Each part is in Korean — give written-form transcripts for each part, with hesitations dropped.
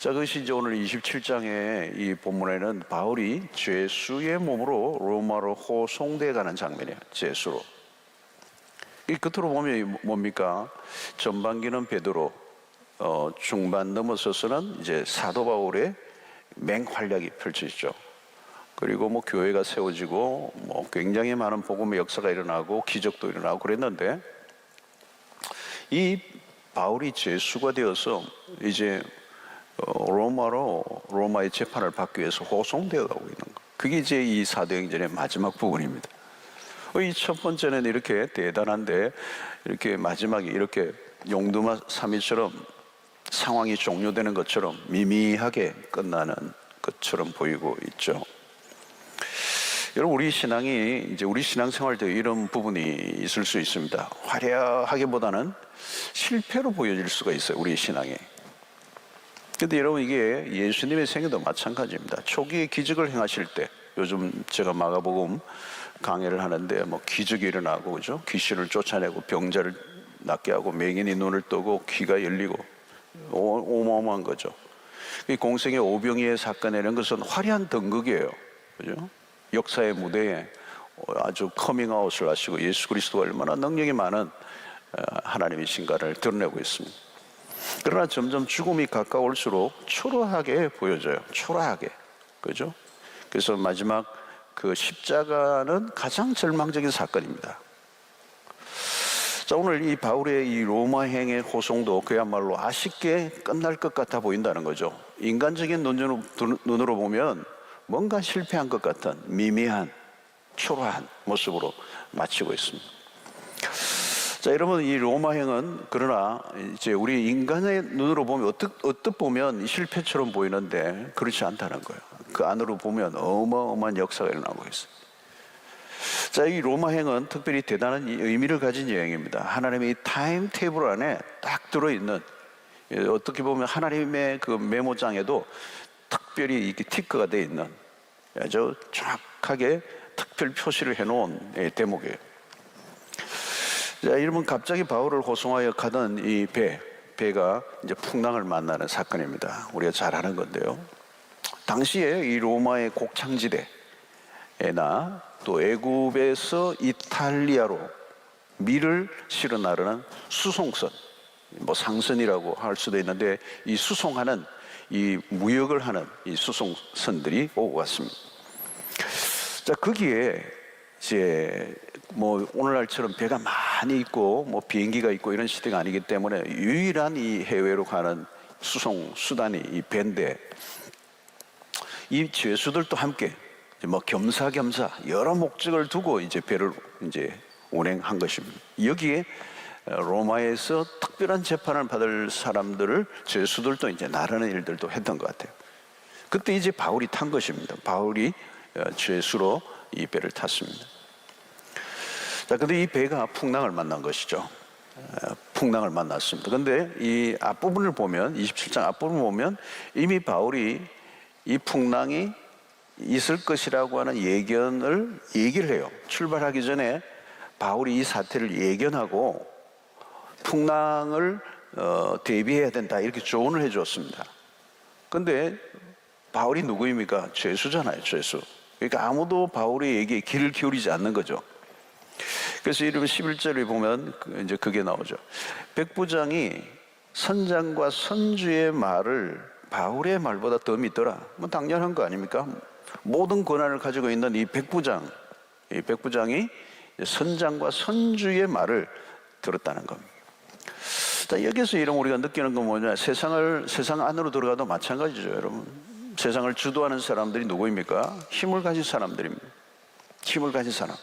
자, 그것이 이제 오늘 27장의 이 본문에는 바울이 죄수의 몸으로 로마로 호송돼 가는 장면이에요. 죄수로. 이 끝으로 보면 뭡니까? 전반기는 베드로, 중반 넘어서서는 이제 사도 바울의 맹활약이 펼쳐지죠. 그리고 뭐 교회가 세워지고 뭐 굉장히 많은 복음의 역사가 일어나고 기적도 일어나고 그랬는데, 이 바울이 죄수가 되어서 이제 로마의 재판을 받기 위해서 호송되어 가고 있는 거. 그게 이제 이 사도행전의 마지막 부분입니다. 이 첫 번째는 이렇게 대단한데, 이렇게 마지막에 이렇게 용두마 삼위처럼 상황이 종료되는 것처럼 미미하게 끝나는 것처럼 보이고 있죠. 여러분, 우리 신앙이 이제 우리 신앙생활도 이런 부분이 있을 수 있습니다. 화려하기보다는 실패로 보여질 수가 있어요, 우리 신앙이. 근데 여러분, 이게 예수님의 생애도 마찬가지입니다. 초기에 기적을 행하실 때, 요즘 제가 마가복음 강해를 하는데 뭐 기적이 일어나고, 그죠? 귀신을 쫓아내고 병자를 낫게 하고 맹인이 눈을 뜨고 귀가 열리고 어마어마한 거죠. 이 공생의 오병이의 사건이라는 것은 화려한 등극이에요, 그죠? 역사의 무대에 아주 커밍아웃을 하시고 예수 그리스도가 얼마나 능력이 많은 하나님이신가를 드러내고 있습니다. 그러나 점점 죽음이 가까울수록 초라하게 보여져요. 초라하게, 그죠? 그래서 마지막 그 십자가는 가장 절망적인 사건입니다. 자, 오늘 이 바울의 이 로마행의 호송도 그야말로 아쉽게 끝날 것 같아 보인다는 거죠. 인간적인 눈으로 보면 뭔가 실패한 것 같은 미미한 초라한 모습으로 마치고 있습니다. 자, 여러분, 이 로마행은 그러나 이제 우리 인간의 눈으로 보면 어떻게 보면 실패처럼 보이는데 그렇지 않다는 거예요. 그 안으로 보면 어마어마한 역사가 일어나고 있어요. 자, 이 로마행은 특별히 대단한 의미를 가진 여행입니다. 하나님의 이 타임 테이블 안에 딱 들어있는, 어떻게 보면 하나님의 그 메모장에도 특별히 이렇게 티크가 되어 있는 아주 정확하게 특별 표시를 해놓은 대목이에요. 자, 여러분, 갑자기 바울을 호송하여 가던 이 배가 이제 풍랑을 만나는 사건입니다. 우리가 잘 아는 건데요. 당시에 이 로마의 곡창지대나 또 애굽에서 이탈리아로 밀을 실어 나르는 수송선, 뭐 상선이라고 할 수도 있는데, 이 수송하는 이 무역을 하는 이 수송선들이 오고 갔습니다. 자, 거기에 이제 뭐 오늘날처럼 배가 많이 있고 뭐 비행기가 있고 이런 시대가 아니기 때문에 유일한 이 해외로 가는 수송 수단이 이 배인데, 이 죄수들도 함께 뭐 겸사겸사 여러 목적을 두고 이제 배를 이제 운행한 것입니다. 여기에 로마에서 특별한 재판을 받을 사람들을 죄수들도 이제 나르는 일들도 했던 것 같아요. 그때 이제 바울이 탄 것입니다. 바울이 죄수로 이 배를 탔습니다. 자, 근데 이 배가 풍랑을 만난 것이죠. 풍랑을 만났습니다. 근데 이 앞부분을 보면, 27장 앞부분을 보면 이미 바울이 이 풍랑이 있을 것이라고 하는 얘기를 해요. 출발하기 전에 바울이 이 사태를 예견하고 풍랑을 대비해야 된다, 이렇게 조언을 해 주었습니다. 근데 바울이 누구입니까? 죄수잖아요, 죄수. 그러니까 아무도 바울의 얘기에 귀를 기울이지 않는 거죠. 그래서 이러면 11절에 보면 이제 그게 나오죠. 백부장이 선장과 선주의 말을 바울의 말보다 더 믿더라. 뭐 당연한 거 아닙니까? 모든 권한을 가지고 있는 이 백부장이 선장과 선주의 말을 들었다는 겁니다. 자, 여기서 이런 우리가 느끼는 건 뭐냐? 세상 안으로 들어가도 마찬가지죠, 여러분. 세상을 주도하는 사람들이 누구입니까? 힘을 가진 사람들입니다. 힘을 가진 사람.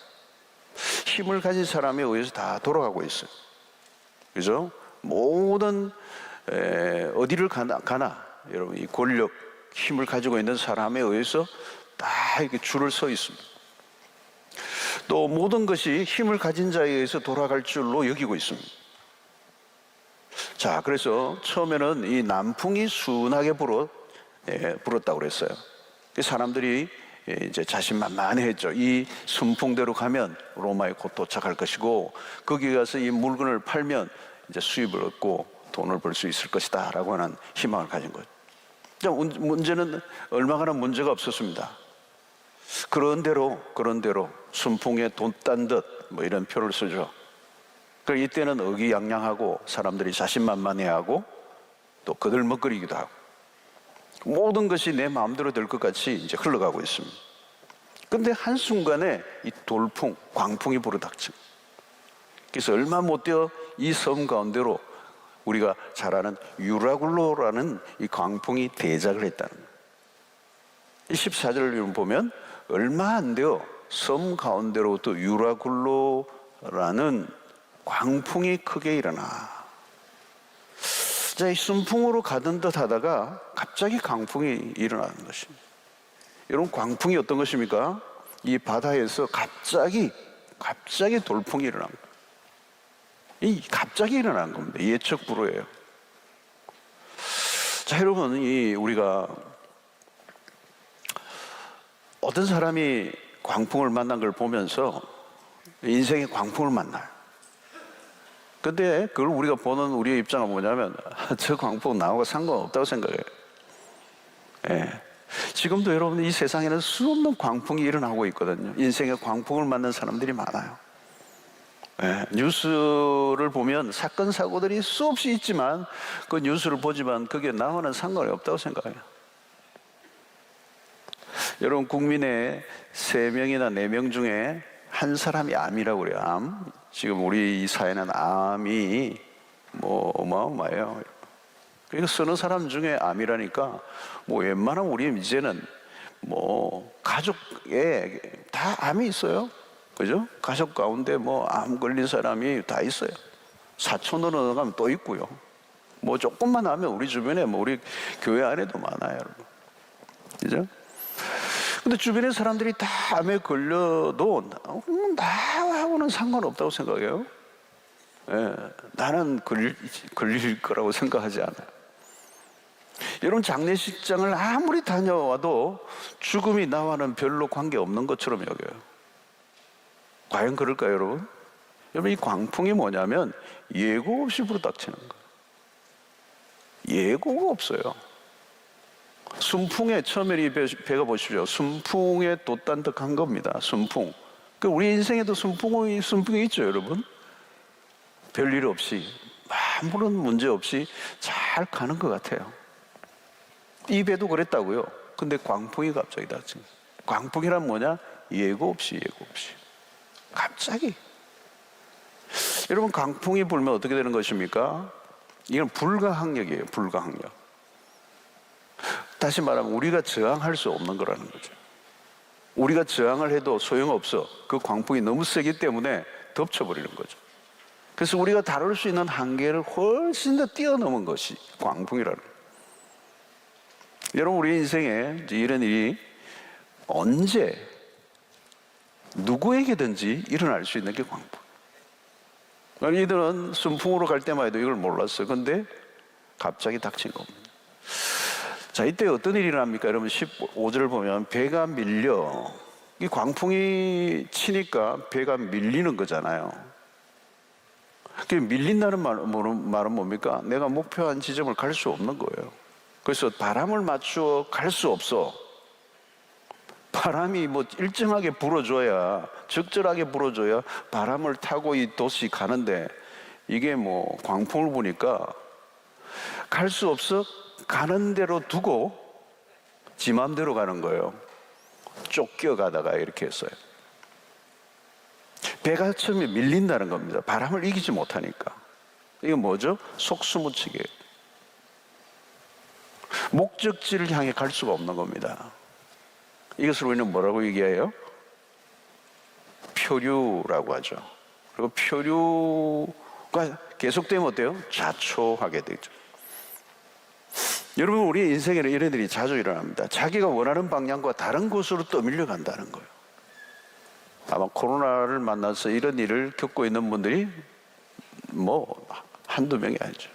힘을 가진 사람에 의해서 다 돌아가고 있어요. 그죠? 모든 어디를 가나 여러분, 이 권력, 힘을 가지고 있는 사람에 의해서 다 이렇게 줄을 서 있습니다. 또 모든 것이 힘을 가진 자에 의해서 돌아갈 줄로 여기고 있습니다. 자, 그래서 처음에는 이 남풍이 순하게 불었다고 그랬어요. 사람들이 이제 자신만만했죠. 이 순풍대로 가면 로마에 곧 도착할 것이고, 거기 가서 이 물건을 팔면 이제 수입을 얻고 돈을 벌 수 있을 것이다 라고 하는 희망을 가진 거죠. 문제는 얼마나 문제가 없었습니다. 그런대로 순풍에 돈 딴 듯 뭐 이런 표를 쓰죠. 이때는 의기양양하고 사람들이 자신만만해하고 또 거들먹거리기도 하고 모든 것이 내 마음대로 될 것 같이 이제 흘러가고 있습니다. 근데 한순간에 이 돌풍, 광풍이 불어닥쳐. 그래서 얼마 못 되어 이 섬 가운데로 우리가 잘 아는 유라굴로라는 이 광풍이 대작을 했다는 거예요. 14절을 보면 얼마 안 되어 섬 가운데로부터 유라굴로라는 광풍이 크게 일어나. 자, 이 순풍으로 가던 듯 하다가 갑자기 광풍이 일어나는 것입니다. 여러분, 광풍이 어떤 것입니까? 이 바다에서 갑자기 돌풍이 일어난 거예요. 이 갑자기 일어난 겁니다. 예측 불허예요. 자, 여러분, 우리가 어떤 사람이 광풍을 만난 걸 보면서 인생의 광풍을 만나요. 근데 그걸 우리가 보는 우리의 입장은 뭐냐면 저 광풍 나하고 상관없다고 생각해요. 예. 지금도 여러분 이 세상에는 수없는 광풍이 일어나고 있거든요. 인생의 광풍을 만난 사람들이 많아요. 예. 뉴스를 보면 사건 사고들이 수없이 있지만 그 뉴스를 보지만 그게 나와는 상관이 없다고 생각해요. 여러분, 국민의 3명이나 4명 중에 한 사람이 암이라고 그래요. 암. 지금 우리 이 사회는 암이 어마어마해요. 그러니까 쓰는 사람 중에 암이라니까 웬만하면 우리 이제는 가족에 다 암이 있어요. 그죠? 가족 가운데 암 걸린 사람이 다 있어요. 사촌으로 가면 또 있고요. 조금만 하면 우리 주변에 우리 교회 안에도 많아요, 여러분. 그죠? 근데 주변의 사람들이 다 암에 걸려도 나하고는 상관없다고 생각해요. 예, 나는 걸릴 거라고 생각하지 않아요. 여러분, 장례식장을 아무리 다녀와도 죽음이 나와는 별로 관계없는 것처럼 여겨요. 과연 그럴까요, 여러분? 여러분, 이 광풍이 뭐냐면 예고 없이 불어닥치는 거예요. 예고가 없어요. 순풍에 처음에 이 배가 보십시오. 순풍에 돛단득한 겁니다. 순풍. 우리 인생에도 순풍이 있죠, 여러분. 별일 없이 아무런 문제 없이 잘 가는 것 같아요. 이 배도 그랬다고요. 근데 광풍이 갑자기 닥친 거예요. 광풍이란 뭐냐? 예고 없이 갑자기. 여러분, 광풍이 불면 어떻게 되는 것입니까? 이건 불가항력이에요. 불가항력. 다시 말하면 우리가 저항할 수 없는 거라는 거죠. 우리가 저항을 해도 소용없어. 그 광풍이 너무 세기 때문에 덮쳐버리는 거죠. 그래서 우리가 다룰 수 있는 한계를 훨씬 더 뛰어넘은 것이 광풍이라는 거예요. 여러분, 우리 인생에 이런 일이 언제 누구에게든지 일어날 수 있는 게 광풍. 이들은 순풍으로 갈 때만 해도 이걸 몰랐어요. 근데 갑자기 닥친 겁니다. 자, 이때 어떤 일이 일어납니까? 여러분, 15절을 보면 배가 밀려, 이 광풍이 치니까 배가 밀리는 거잖아요. 그 밀린다는 말은 뭡니까? 내가 목표한 지점을 갈 수 없는 거예요. 그래서 바람을 맞추어 갈 수 없어. 바람이 일정하게 불어줘야, 적절하게 불어줘야 바람을 타고 이 돛이 가는데, 이게 광풍을 부니까 갈 수 없어. 가는 대로 두고 지 맘대로 가는 거예요. 쫓겨가다가 이렇게 했어요. 배가 처음에 밀린다는 겁니다. 바람을 이기지 못하니까. 이건 뭐죠? 속수무책이에요. 목적지를 향해 갈 수가 없는 겁니다. 이것을 우리는 뭐라고 얘기해요? 표류라고 하죠. 그리고 표류가 계속되면 어때요? 자초하게 되죠. 여러분, 우리 인생에는 이런 일이 자주 일어납니다. 자기가 원하는 방향과 다른 곳으로 떠밀려 간다는 거예요. 아마 코로나를 만나서 이런 일을 겪고 있는 분들이 한두 명이 아니죠.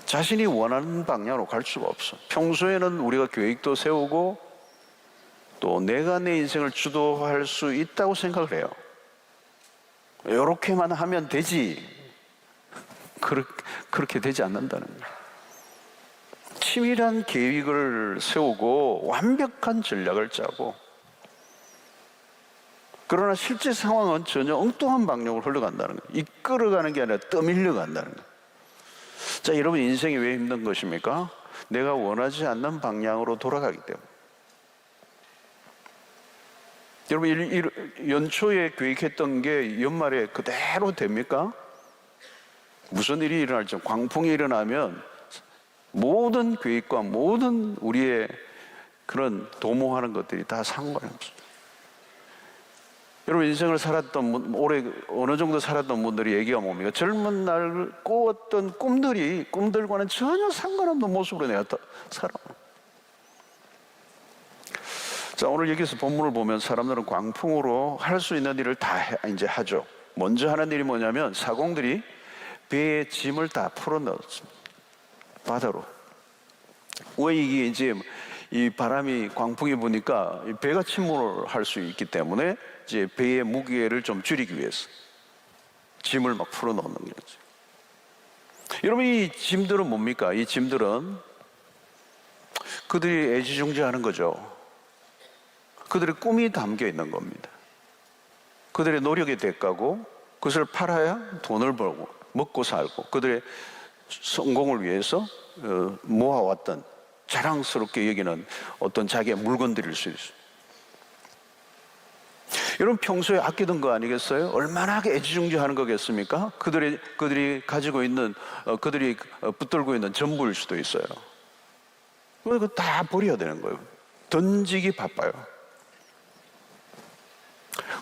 자신이 원하는 방향으로 갈 수가 없어. 평소에는 우리가 계획도 세우고 또 내가 내 인생을 주도할 수 있다고 생각을 해요. 이렇게만 하면 되지. 그렇게 되지 않는다는 거예요. 치밀한 계획을 세우고 완벽한 전략을 짜고, 그러나 실제 상황은 전혀 엉뚱한 방향으로 흘러간다는 거예요. 이끌어가는 게 아니라 떠밀려 간다는 거예요. 자, 여러분, 인생이 왜 힘든 것입니까? 내가 원하지 않는 방향으로 돌아가기 때문에. 여러분, 연초에 계획했던 게 연말에 그대로 됩니까? 무슨 일이 일어날지, 광풍이 일어나면 모든 계획과 모든 우리의 그런 도모하는 것들이 다 상관이 없어요. 여러분, 인생을 살았던 올해 어느 정도 살았던 분들이 얘기가 뭡니까? 젊은 날 꾸었던 꿈들과는 전혀 상관없는 모습으로 내가 살아. 자, 오늘 여기서 본문을 보면 사람들은 광풍으로 할 수 있는 일을 다 이제 하죠. 먼저 하는 일이 뭐냐면 사공들이 배에 짐을 다 풀어 넣었습니다. 바다로. 왜 이게 이제 이 바람이 광풍이 부니까 배가 침몰을 할 수 있기 때문에 이제 배의 무게를 좀 줄이기 위해서 짐을 막 풀어 넣는 거죠. 여러분, 이 짐들은 뭡니까? 이 짐들은 그들이 애지중지하는 거죠. 그들의 꿈이 담겨 있는 겁니다. 그들의 노력의 대가고, 그것을 팔아야 돈을 벌고 먹고 살고, 그들의 성공을 위해서 모아왔던, 자랑스럽게 여기는 어떤 자기의 물건들일 수 있어요. 여러분, 평소에 아끼던 거 아니겠어요? 얼마나 애지중지하는 거겠습니까? 그들이 가지고 있는, 그들이 붙들고 있는 전부일 수도 있어요. 그거 다 버려야 되는 거예요. 던지기 바빠요.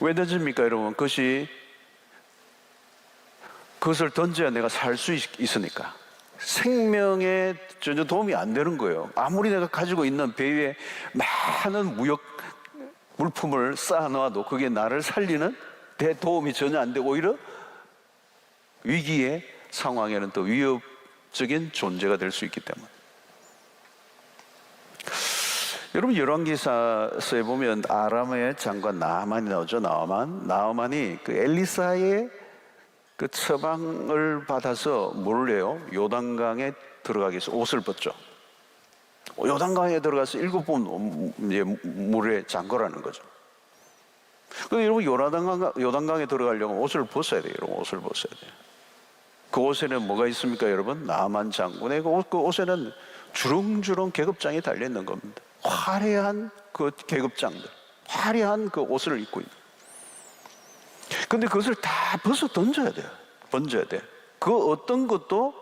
왜 던집니까, 여러분? 그것을 던져야 내가 살 수 있으니까. 생명에 전혀 도움이 안 되는 거예요. 아무리 내가 가지고 있는 배 위에 많은 무역 물품을 쌓아놓아도 그게 나를 살리는 데 도움이 전혀 안 되고, 오히려 위기의 상황에는 더 위협적인 존재가 될 수 있기 때문에. 여러분, 열왕기사서에 보면 아람의 장관 나아만이 나오죠. 나아만이 그 엘리사의 그 처방을 받아서 뭘 해요? 요단강에 들어가기 위해서 옷을 벗죠. 요단강에 들어가서 7번 이제 물에 잠그라는 거죠. 근데 여러분, 요단강에 들어가려면 옷을 벗어야 돼요. 여러분, 옷을 벗어야 돼요. 그 옷에는 뭐가 있습니까, 여러분? 나아만 장군의 그 옷에는 주렁주렁 계급장이 달려 있는 겁니다. 화려한 그 계급장들, 화려한 그 옷을 입고 있는. 근데 그것을 다 벗어 던져야 돼요. 번져야 돼. 그 어떤 것도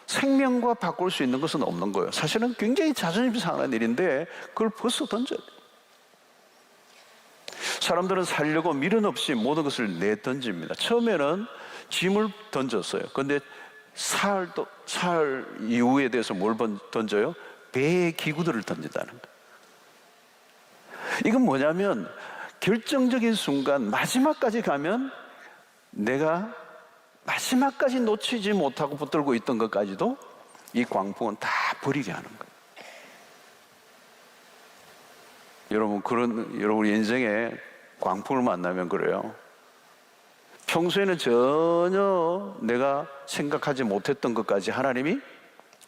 생명과 바꿀 수 있는 것은 없는 거예요. 사실은 굉장히 자존심 상하는 일인데 그걸 벌써 던져야 돼요. 사람들은 살려고 미련 없이 모든 것을 내던집니다. 처음에는 짐을 던졌어요. 그런데 살 이후에 대해서 뭘 던져요? 배의 기구들을 던진다는 거예요. 이건 뭐냐면 결정적인 순간 마지막까지 가면 내가 마지막까지 놓치지 못하고 붙들고 있던 것까지도 이 광풍은 다 버리게 하는 거예요. 여러분 인생에 광풍을 만나면 그래요. 평소에는 전혀 내가 생각하지 못했던 것까지 하나님이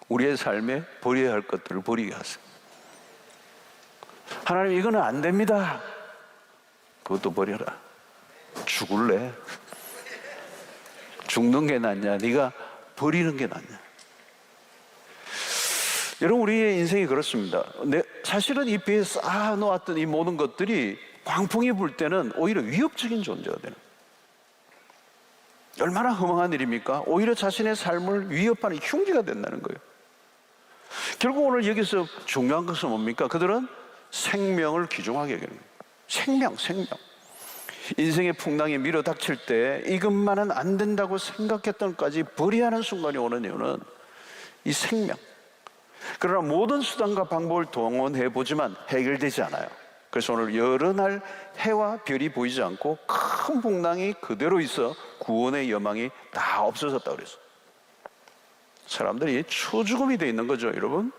우리의 삶에 버려야 할 것들을 버리게 하세요. 하나님, 이거는 안 됩니다. 그것도 버려라. 죽을래? 죽는 게 낫냐? 네가 버리는 게 낫냐? 여러분, 우리의 인생이 그렇습니다. 사실은 이 배에 쌓아놓았던 이 모든 것들이 광풍이 불 때는 오히려 위협적인 존재가 되는 거예요. 얼마나 허망한 일입니까? 오히려 자신의 삶을 위협하는 흉기가 된다는 거예요. 결국 오늘 여기서 중요한 것은 뭡니까? 그들은 생명을 귀중하게 여기는 거예요. 생명. 인생의 풍랑이 밀어닥칠 때 이것만은 안 된다고 생각했던 것까지 버려야 하는 순간이 오는 이유는 이 생명. 그러나 모든 수단과 방법을 동원해 보지만 해결되지 않아요. 그래서 오늘 여러 날 해와 별이 보이지 않고 큰 풍랑이 그대로 있어 구원의 여망이 다 없어졌다고 그랬어요. 사람들이 초죽음이 돼 있는 거죠, 여러분.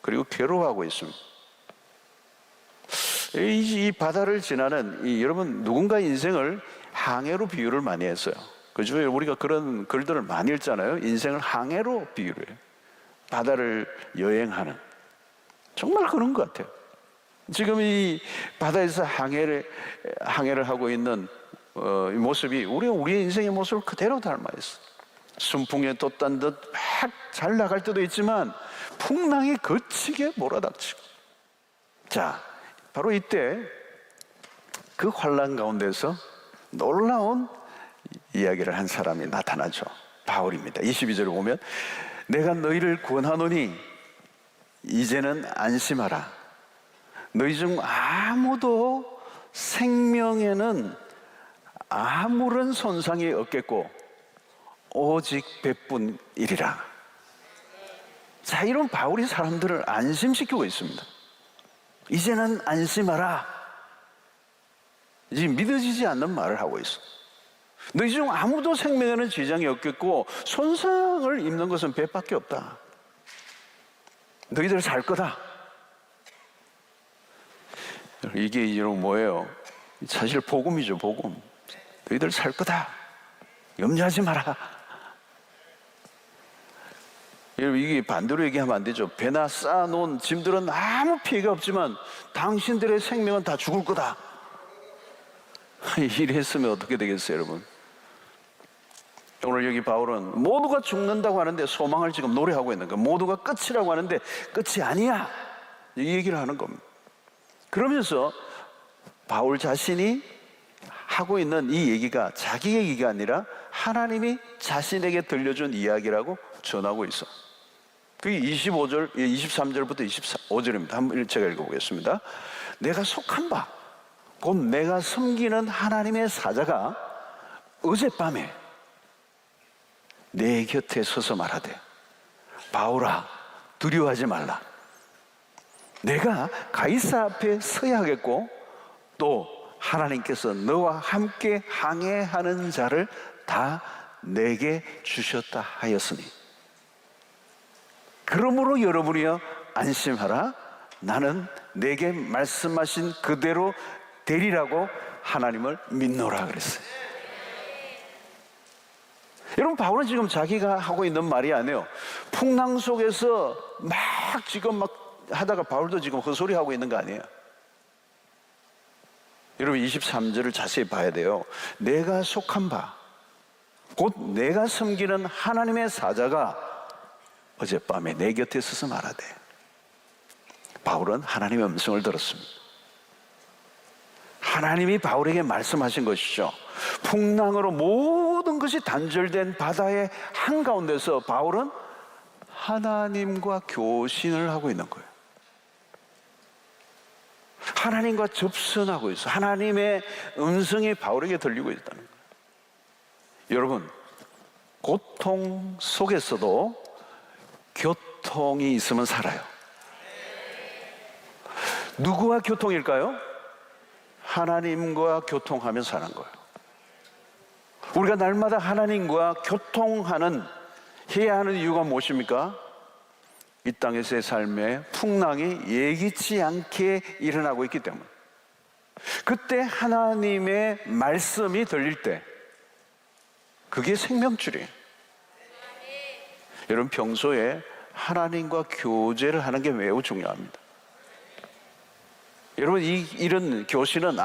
그리고 괴로워하고 있습니다. 이 바다를 지나는 여러분, 누군가의 인생을 항해로 비유를 많이 했어요. 그중에 우리가 그런 글들을 많이 읽잖아요. 인생을 항해로 비유를 해요. 바다를 여행하는, 정말 그런 것 같아요. 지금 이 바다에서 항해를 하고 있는 이 모습이 우리의 인생의 모습을 그대로 닮아 있어. 순풍에 돛단 듯 막 잘 나갈 때도 있지만 풍랑이 거치게 몰아닥치고. 자, 바로 이때 그 환란 가운데서 놀라운 이야기를 한 사람이 나타나죠. 바울입니다. 22절을 보면 내가 너희를 구원하노니 이제는 안심하라. 너희 중 아무도 생명에는 아무런 손상이 없겠고 오직 배뿐이리라. 자, 이런 바울이 사람들을 안심시키고 있습니다. 이제는 안심하라. 이제 믿어지지 않는 말을 하고 있어. 너희 중 아무도 생명에는 지장이 없겠고 손상을 입는 것은 배밖에 없다. 너희들 살 거다. 이게 이런 뭐예요? 사실 복음이죠, 복음. 너희들 살 거다. 염려하지 마라. 이게 반대로 얘기하면 안 되죠. 배나 쌓아놓은 짐들은 아무 피해가 없지만 당신들의 생명은 다 죽을 거다. 이랬으면 어떻게 되겠어요, 여러분? 오늘 여기 바울은 모두가 죽는다고 하는데 소망을 지금 노래하고 있는 거예요. 모두가 끝이라고 하는데 끝이 아니야. 이 얘기를 하는 겁니다. 그러면서 바울 자신이 하고 있는 이 얘기가 자기 얘기가 아니라 하나님이 자신에게 들려준 이야기라고 전하고 있어. 그게 23절부터 25절입니다. 한번 제가 읽어보겠습니다. 내가 속한 바, 곧 내가 섬기는 하나님의 사자가 어젯밤에 내 곁에 서서 말하되 바울아 두려워하지 말라. 내가 가이사 앞에 서야 하겠고 또 하나님께서 너와 함께 항해하는 자를 다 내게 주셨다 하였으니 그러므로 여러분이여 안심하라. 나는 내게 말씀하신 그대로 되리라고 하나님을 믿노라 그랬어요. 여러분, 바울은 지금 자기가 하고 있는 말이 아니에요. 풍랑 속에서 막 하다가 바울도 지금 헛소리하고 있는 거 아니에요. 여러분 23절을 자세히 봐야 돼요. 내가 속한 바, 곧 내가 섬기는 하나님의 사자가 어젯밤에 내 곁에 서서 말하되. 바울은 하나님의 음성을 들었습니다. 하나님이 바울에게 말씀하신 것이죠. 풍랑으로 모든 것이 단절된 바다의 한가운데서 바울은 하나님과 교신을 하고 있는 거예요. 하나님과 접선하고 있어. 하나님의 음성이 바울에게 들리고 있다는 거예요. 여러분, 고통 속에서도 교통이 있으면 살아요. 누구와 교통일까요? 하나님과 교통하며 사는 거예요. 우리가 날마다 하나님과 교통하는, 해야 하는 이유가 무엇입니까? 이 땅에서의 삶에 풍랑이 예기치 않게 일어나고 있기 때문에. 그때 하나님의 말씀이 들릴 때 그게 생명줄이에요. 여러분, 평소에 하나님과 교제를 하는 게 매우 중요합니다. 여러분, 이런 교실은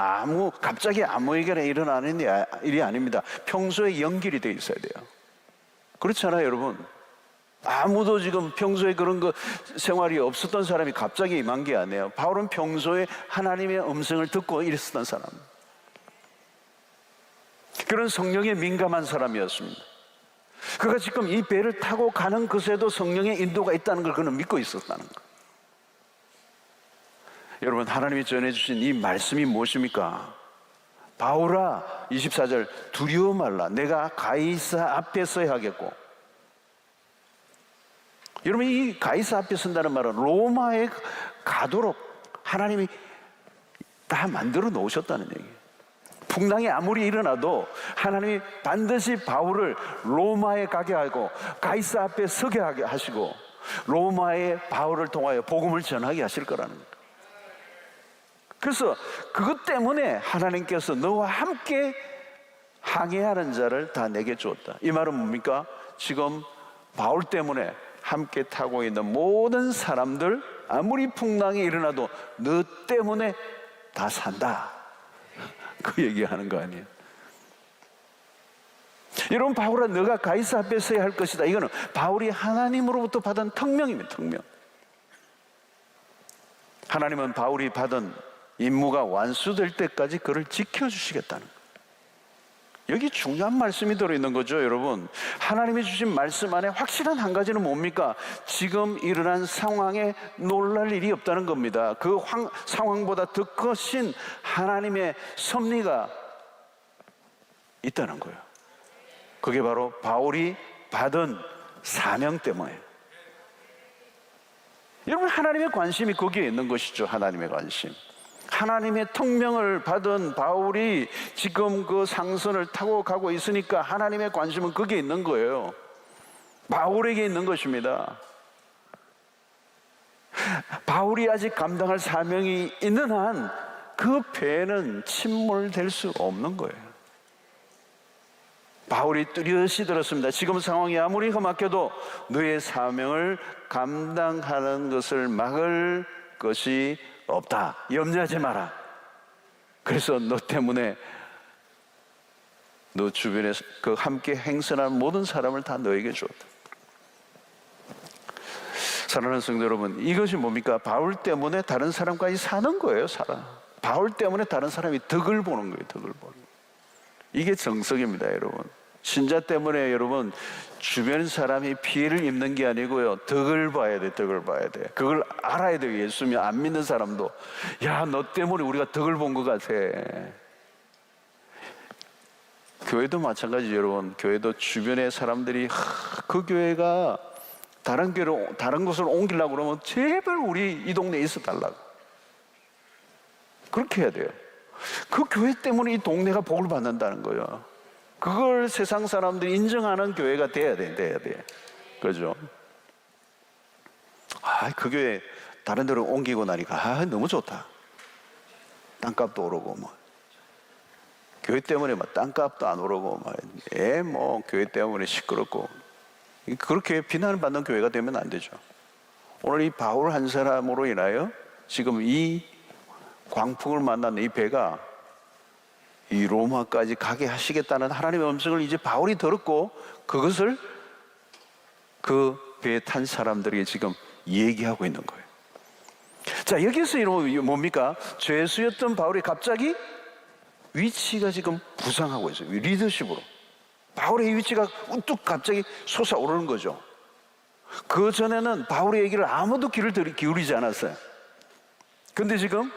갑자기 아무에게나 일어나는 일이 아닙니다. 평소에 연결이 되어 있어야 돼요. 그렇잖아요, 여러분. 아무도 지금 평소에 그런 거 생활이 없었던 사람이 갑자기 임한 게 아니에요. 바울은 평소에 하나님의 음성을 듣고 일했었던 사람, 그런 성령에 민감한 사람이었습니다. 그가 지금 이 배를 타고 가는 것에도 성령의 인도가 있다는 걸 그는 믿고 있었다는 것. 여러분, 하나님이 전해주신 이 말씀이 무엇입니까? 바울아, 24절, 두려워 말라. 내가 가이사 앞에 서야 하겠고. 여러분, 이 가이사 앞에 선다는 말은 로마에 가도록 하나님이 다 만들어 놓으셨다는 얘기예요. 풍랑이 아무리 일어나도 하나님이 반드시 바울을 로마에 가게 하고 가이사 앞에 서게 하게 하시고 로마의 바울을 통하여 복음을 전하게 하실 거라는 거예요. 그래서 그것 때문에 하나님께서 너와 함께 항해하는 자를 다 내게 주었다. 이 말은 뭡니까? 지금 바울 때문에 함께 타고 있는 모든 사람들 아무리 풍랑이 일어나도 너 때문에 다 산다. 그 얘기하는 거 아니에요? 여러분, 바울아 너가 가이사 앞에 서야 할 것이다. 이거는 바울이 하나님으로부터 받은 특명입니다. 특명. 하나님은 바울이 받은 임무가 완수될 때까지 그를 지켜주시겠다는 거예요. 여기 중요한 말씀이 들어있는 거죠, 여러분. 하나님이 주신 말씀 안에 확실한 한 가지는 뭡니까? 지금 일어난 상황에 놀랄 일이 없다는 겁니다. 그 상황보다 더 크신 하나님의 섭리가 있다는 거예요. 그게 바로 바울이 받은 사명 때문에. 여러분, 하나님의 관심이 거기에 있는 것이죠. 하나님의 관심. 하나님의 특명을 받은 바울이 지금 그 상선을 타고 가고 있으니까 하나님의 관심은 거기에 있는 거예요. 바울에게 있는 것입니다. 바울이 아직 감당할 사명이 있는 한 그 배는 침몰될 수 없는 거예요. 바울이 뚜렷이 들었습니다. 지금 상황이 아무리 험악해도 너의 사명을 감당하는 것을 막을 것이 없다. 염려하지 마라. 그래서 너 때문에 너 주변에 그 함께 행선한 모든 사람을 다 너에게 줬다. 사랑하는 성도 여러분, 이것이 뭡니까? 바울 때문에 다른 사람까지 사는 거예요. 바울 때문에 다른 사람이 덕을 보는 거예요. 덕을 보는 거예요. 이게 정석입니다, 여러분. 신자 때문에 여러분 주변 사람이 피해를 입는 게 아니고요, 덕을 봐야 돼. 덕을 봐야 돼. 그걸 알아야 돼요. 예수님 안 믿는 사람도 야, 너 때문에 우리가 덕을 본 것 같아. 교회도 마찬가지. 여러분, 교회도 주변의 사람들이 그 교회가 다른 교회로 다른 곳으로 옮기려고 그러면 제발 우리 이 동네에 있어 달라고 그렇게 해야 돼요. 그 교회 때문에 이 동네가 복을 받는다는 거예요. 그걸 세상 사람들이 인정하는 교회가 돼야 돼. 그죠? 그 교회 다른 데로 옮기고 나니까 너무 좋다. 땅값도 오르고 교회 때문에 땅값도 안 오르고 교회 때문에 시끄럽고 그렇게 비난을 받는 교회가 되면 안 되죠. 오늘 이 바울 한 사람으로 인하여 지금 이 광풍을 만난 이 배가 이 로마까지 가게 하시겠다는 하나님의 음성을 이제 바울이 들었고 그것을 그 배에 탄 사람들에게 지금 얘기하고 있는 거예요. 자, 여기서 뭡니까? 죄수였던 바울이 갑자기 위치가 지금 부상하고 있어요. 리더십으로 바울의 위치가 우뚝 갑자기 솟아오르는 거죠. 그 전에는 바울의 얘기를 아무도 귀를 기울이지 않았어요. 근데 지금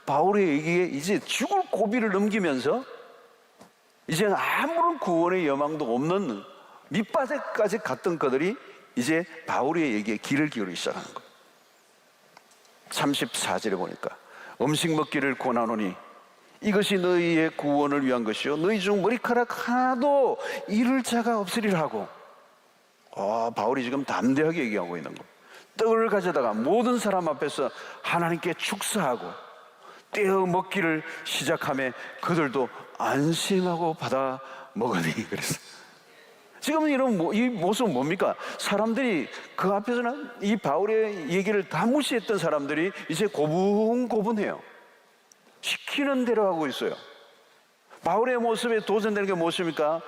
바울의 얘기에 이제 죽을 고비를 넘기면서 이제 아무런 구원의 여망도 없는 밑바닥까지 갔던 그들이 이제 바울의 얘기에 귀를 기울이기 시작하는 거예요. 34절에 보니까 음식 먹기를 권하노니 이것이 너희의 구원을 위한 것이요 너희 중 머리카락 하나도 잃을 자가 없으리라 하고, 바울이 지금 담대하게 얘기하고 있는 거예요. 떡을 가져다가 모든 사람 앞에서 하나님께 축사하고 떼어 먹기를 시작하며 그들도 안심하고 받아 먹으니 그랬어요. 지금 이 모습은 뭡니까? 사람들이 그 앞에서는 이 바울의 얘기를 다 무시했던 사람들이 이제 고분고분해요. 시키는 대로 하고 있어요. 바울의 모습에 도전되는 게 무엇입니까?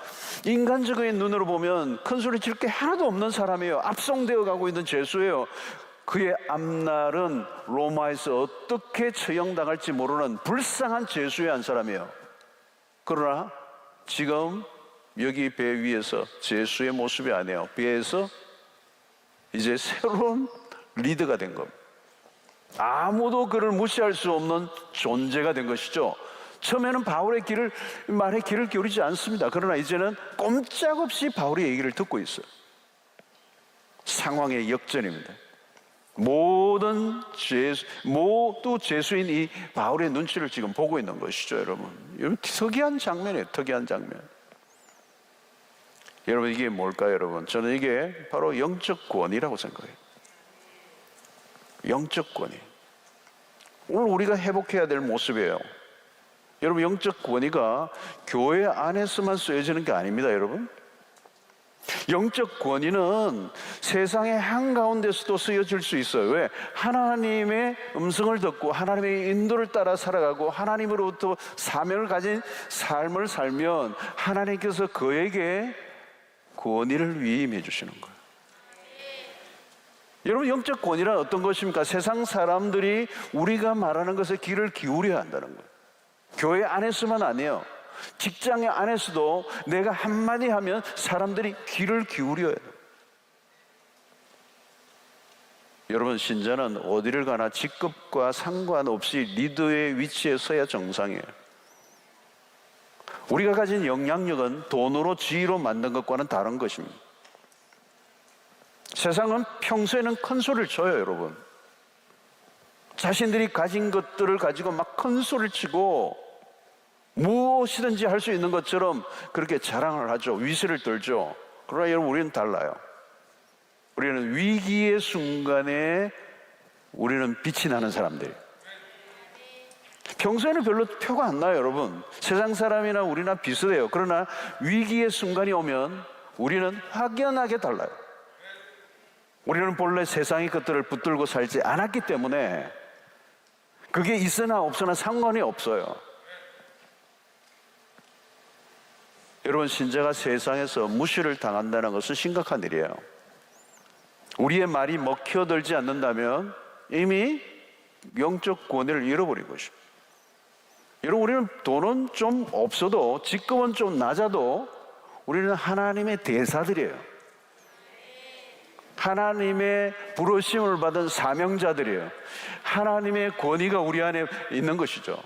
인간적인 눈으로 보면 큰 소리 칠 게 하나도 없는 사람이에요. 압송되어 가고 있는 죄수예요. 그의 앞날은 로마에서 어떻게 처형당할지 모르는 불쌍한 죄수의 한 사람이에요. 그러나 지금 여기 배 위에서 죄수의 모습이 아니에요. 배에서 이제 새로운 리더가 된 겁니다. 아무도 그를 무시할 수 없는 존재가 된 것이죠. 처음에는 바울의 말에 귀를 기울이지 않습니다. 그러나 이제는 꼼짝없이 바울의 얘기를 듣고 있어요. 상황의 역전입니다. 모든 모두 죄수인 이 바울의 눈치를 지금 보고 있는 것이죠, 여러분. 여러분, 특이한 장면이에요. 특이한 장면. 여러분, 이게 뭘까요, 여러분? 저는 이게 바로 영적 권위라고 생각해요. 영적 권위. 오늘 우리가 회복해야 될 모습이에요. 여러분, 영적 권위가 교회 안에서만 쓰여지는 게 아닙니다, 여러분. 영적 권위는 세상의 한가운데서도 쓰여질 수 있어요. 왜? 하나님의 음성을 듣고 하나님의 인도를 따라 살아가고 하나님으로부터 사명을 가진 삶을 살면 하나님께서 그에게 권위를 위임해 주시는 거예요. 여러분, 영적 권위란 어떤 것입니까? 세상 사람들이 우리가 말하는 것에 귀를 기울여야 한다는 거예요. 교회 안에서만 아니에요. 직장 안에서도 내가 한마디 하면 사람들이 귀를 기울여야 돼요. 여러분, 신자는 어디를 가나 직급과 상관없이 리더의 위치에 서야 정상이에요. 우리가 가진 영향력은 돈으로 지위로 만든 것과는 다른 것입니다. 세상은 평소에는 큰 소리를 쳐요, 여러분. 자신들이 가진 것들을 가지고 막 큰 소리를 치고 무엇이든지 할 수 있는 것처럼 그렇게 자랑을 하죠. 위세를 떨죠. 그러나 여러분, 우리는 달라요. 우리는 위기의 순간에 우리는 빛이 나는 사람들. 평소에는 별로 표가 안 나요, 여러분. 세상 사람이나 우리나 비슷해요. 그러나 위기의 순간이 오면 우리는 확연하게 달라요. 우리는 본래 세상의 것들을 붙들고 살지 않았기 때문에 그게 있으나 없으나 상관이 없어요. 여러분, 신자가 세상에서 무시를 당한다는 것은 심각한 일이에요. 우리의 말이 먹혀들지 않는다면 이미 영적 권위를 잃어버린 것이죠. 여러분, 우리는 돈은 좀 없어도, 직급은 좀 낮아도 우리는 하나님의 대사들이에요. 하나님의 부르심을 받은 사명자들이에요. 하나님의 권위가 우리 안에 있는 것이죠.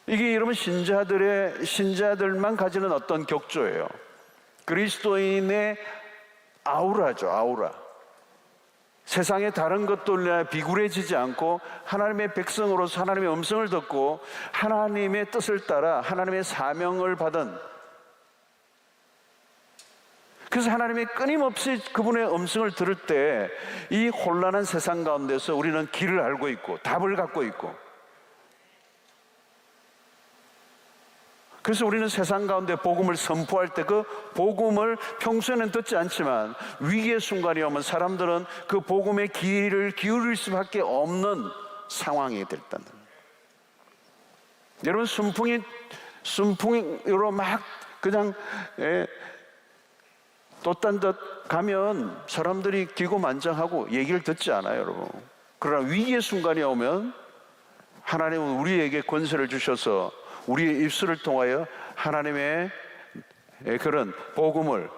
이게 여러분, 신자들만 가지는 어떤 격조예요. 그리스도인의 아우라죠, 아우라. 세상의 다른 것들에 비굴해지지 않고 하나님의 백성으로서 하나님의 음성을 듣고 하나님의 뜻을 따라 하나님의 사명을 받은, 그래서 하나님이 끊임없이 그분의 음성을 들을 때 이 혼란한 세상 가운데서 우리는 길을 알고 있고 답을 갖고 있고, 그래서 우리는 세상 가운데 복음을 선포할 때 그 복음을 평소에는 듣지 않지만 위기의 순간이 오면 사람들은 그 복음의 귀를 기울일 수밖에 없는 상황이 됐다는. 여러분, 순풍으로 막 그냥 돛단 듯 가면 사람들이 기고만장하고 얘기를 듣지 않아요, 여러분. 그러나 위기의 순간이 오면 하나님은 우리에게 권세를 주셔서 우리의 입술을 통하여 하나님의 그런 복음을,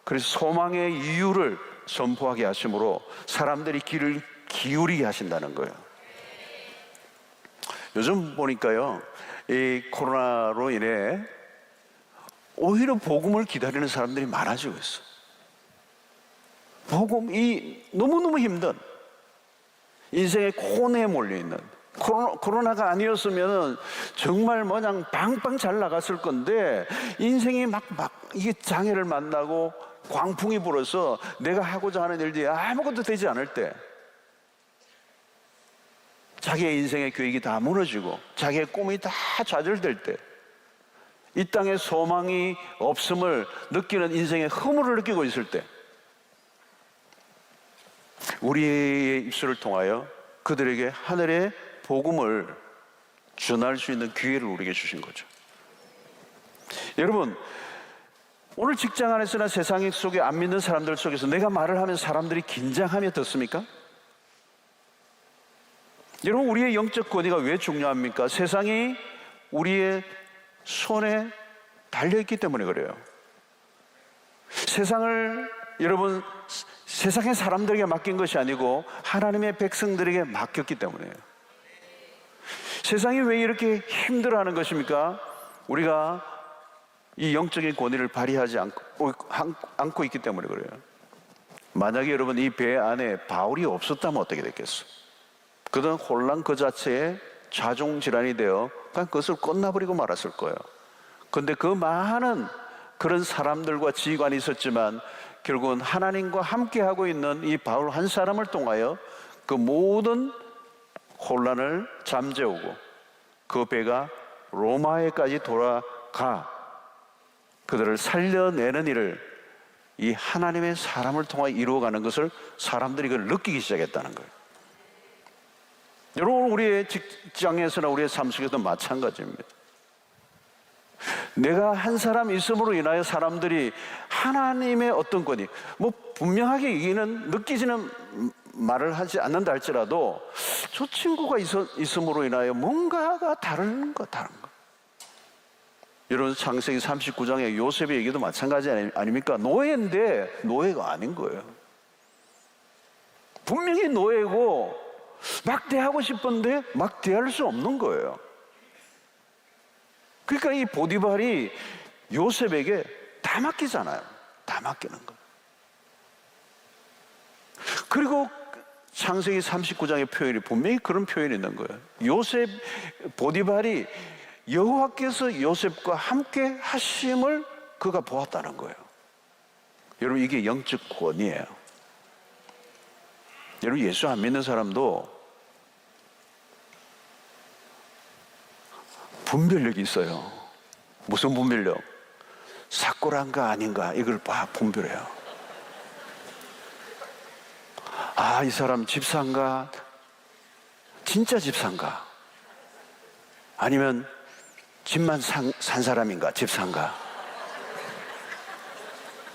그래서 소망의 이유를 선포하게 하심으로 사람들이 귀를 기울이게 하신다는 거예요. 요즘 보니까요, 이 코로나로 인해 오히려 복음을 기다리는 사람들이 많아지고 있어요. 복음이 너무너무 힘든, 인생의 코너에 몰려있는, 코로나가 아니었으면 정말 그냥 빵빵 잘 나갔을 건데 인생이 막 이게 장애를 만나고 광풍이 불어서 내가 하고자 하는 일들이 아무것도 되지 않을 때, 자기의 인생의 계획이 다 무너지고 자기의 꿈이 다 좌절될 때, 이 땅에 소망이 없음을 느끼는 인생의 허물을 느끼고 있을 때, 우리의 입술을 통하여 그들에게 하늘의 복음을 전할 수 있는 기회를 우리에게 주신 거죠. 여러분, 오늘 직장 안에서나 세상 속에 안 믿는 사람들 속에서 내가 말을 하면 사람들이 긴장하며 듣습니까? 여러분, 우리의 영적 권위가 왜 중요합니까? 세상이 우리의 손에 달려있기 때문에 그래요. 세상을 여러분, 세상의 사람들에게 맡긴 것이 아니고 하나님의 백성들에게 맡겼기 때문에요. 세상이 왜 이렇게 힘들어하는 것입니까? 우리가 이 영적인 권위를 발휘하지 않고 있기 때문에 그래요. 만약에 여러분 이 배 안에 바울이 없었다면 어떻게 됐겠어? 그는 혼란 그 자체에 자중질환이 되어 그냥 그것을 끝나버리고 말았을 거예요. 그런데 그 많은 그런 사람들과 지휘관이 있었지만 결국은 하나님과 함께하고 있는 이 바울 한 사람을 통하여 그 모든 혼란을 잠재우고 그 배가 로마에까지 돌아가, 그들을 살려내는 일을 이 하나님의 사람을 통해 이루어가는 것을 사람들이 그걸 느끼기 시작했다는 거예요. 여러분, 우리의 직장에서나 우리의 삶 속에도 마찬가지입니다. 내가 한 사람 있음으로 인하여 사람들이 하나님의 어떤 권위, 뭐 분명하게 이기는 느끼지는 말을 하지 않는다 할지라도 저 친구가 있음으로 인하여 뭔가가 다른 거. 여러분, 창세기 39장의 요셉의 얘기도 마찬가지 아닙니까? 노예인데 노예가 아닌 거예요. 분명히 노예고 막 대하고 싶은데 막 대할 수 없는 거예요. 그러니까 이 보디발이 요셉에게 다 맡기잖아요. 다 맡기는 거. 그리고 창세기 39장의 표현이 분명히 그런 표현이 있는 거예요. 보디발이 여호와께서 요셉과 함께 하심을 그가 보았다는 거예요. 여러분, 이게 영적 권위예요. 여러분, 예수 안 믿는 사람도 분별력이 있어요. 무슨 분별력? 사꾸란가 아닌가 이걸 분별해요. 아, 이 사람 집사인가? 진짜 집사인가? 아니면 집만 산 사람인가? 집사인가?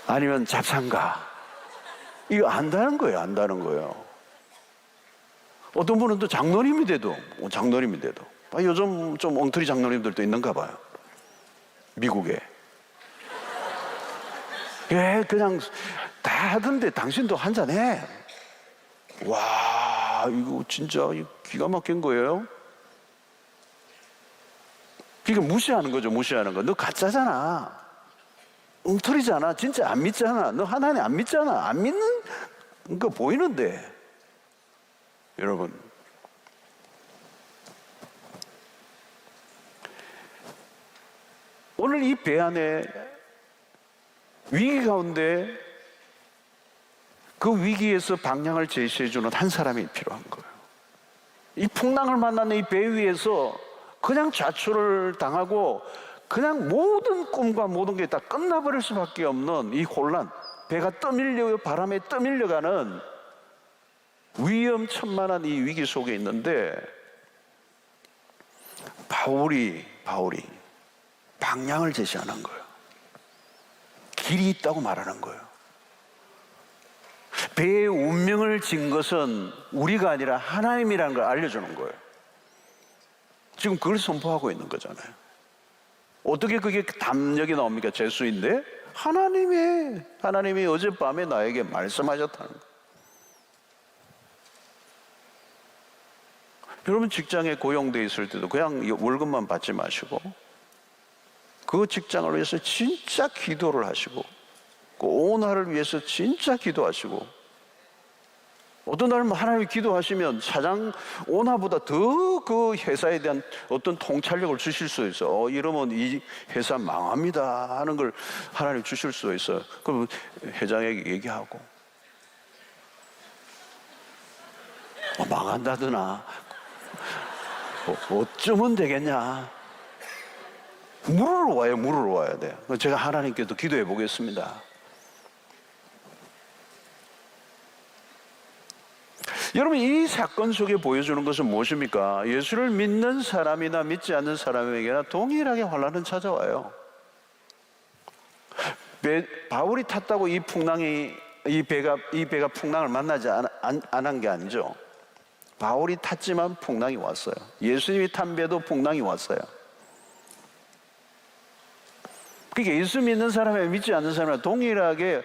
아니면 잡사인가? 이거 안다는 거예요. 어떤 분은 또 장로님이 돼도 요즘 좀 엉터리 장로님들도 있는가 봐요. 미국에. 예, 그냥 다 하던데 당신도 한잔해. 와, 이거 진짜 기가 막힌 거예요. 그러니까 무시하는 거죠. 너 가짜잖아. 엉터리잖아. 진짜 안 믿잖아. 너 하나님 안 믿잖아. 안 믿는 거 보이는데. 여러분, 오늘 이 배 안에 위기 가운데 그 위기에서 방향을 제시해주는 한 사람이 필요한 거예요. 이 풍랑을 만나는 이 배 위에서 그냥 좌초를 당하고 그냥 모든 꿈과 모든 게 다 끝나버릴 수밖에 없는 이 혼란, 배가 바람에 떠밀려가는 위험천만한 이 위기 속에 있는데 바울이 방향을 제시하는 거예요. 길이 있다고 말하는 거예요. 배의 운명을 진 것은 우리가 아니라 하나님이라는 걸 알려주는 거예요. 지금 그걸 선포하고 있는 거잖아요. 어떻게 그게 담력이 나옵니까? 재수인데 하나님이 어젯밤에 나에게 말씀하셨다는 거예요. 여러분, 직장에 고용되어 있을 때도 그냥 월급만 받지 마시고 그 직장을 위해서 진짜 기도를 하시고 그 오너를 위해서 진짜 기도하시고, 어떤 날은 하나님이 기도하시면 사장 오너보다 더 그 회사에 대한 어떤 통찰력을 주실 수 있어. 이러면 이 회사 망합니다 하는 걸 하나님 주실 수 있어요. 그럼 회장에게 얘기하고 망한다더나 어쩌면 되겠냐. 물으러 와야 돼요. 제가 하나님께도 기도해 보겠습니다. 여러분, 이 사건 속에 보여주는 것은 무엇입니까? 예수를 믿는 사람이나 믿지 않는 사람에게나 동일하게 환난은 찾아와요. 바울이 탔다고 이 배가 풍랑을 만나지 않은 게 아니죠. 바울이 탔지만 풍랑이 왔어요. 예수님이 탄 배도 풍랑이 왔어요. 그러니까 예수 믿는 사람이 믿지 않는 사람이나 동일하게